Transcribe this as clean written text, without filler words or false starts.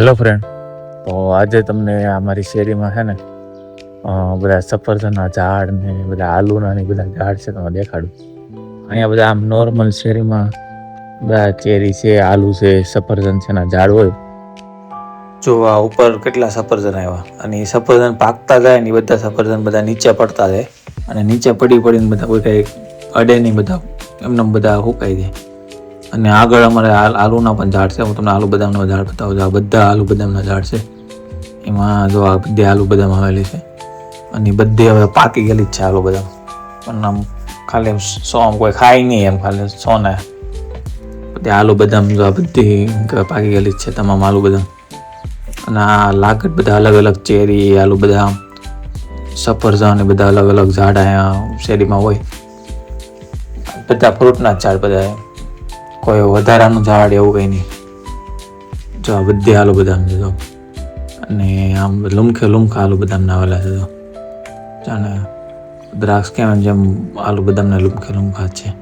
Hello friend, તો આજે તમને અમારી શેરીમાં છે ને બધા સફરજનના ઝાડ ને બધા આલુના ને બધા ઝાડ છે તમને દેખાડું. અહીંયા બધા આમ નોર્મલ શેરીમાં બધા ચેરી છે, આલુ છે, સફરજન છે ના ઝાડ હોય. જો આ ઉપર કેટલા સફરજન આવ્યા અને એ સફરજન પાકતા જાય ને બધા સફરજન બધા નીચે પડતા જાય અને નીચે પડીને બધા કોઈ કંઈ અડે નહીં, બધા એમને બધા સુકાઈ જાય. અને આગળ અમારે આલુના પણ ઝાડ છે. હું તમને આલુ બદામના ઝાડ બતાવું છું. આ બધા આલુ બદામના ઝાડ છે. એમાં જો આ બધી આલુ બદામ આવેલી છે અને બધી હવે પાકી ગયેલી જ છે આલુ બદામ. પણ આમ ખાલી કોઈ ખાય નહીં, એમ ખાલી સોના બધી આલુ બદામ જો આ બધી પાકી ગયેલી જ છે તમામ આલુ બદામ. અને આ લાગત બધા અલગ અલગ ચેરી, આલુ બદામ, સફરજન એ બધા અલગ અલગ ઝાડ અહીંયા શેરીમાં હોય. બધા ફ્રૂટના જ ઝાડ બધા, કોઈ વધારાનું ઝાડ એવું કંઈ નહીં. જો આ બધી આલુ બદામ છે જો, અને આમ લુમખા આલુ બદામના આવેલા છે જો. જાણે દ્રાક્ષ કેમ જેમ આલુ બદામના લુમખા છે.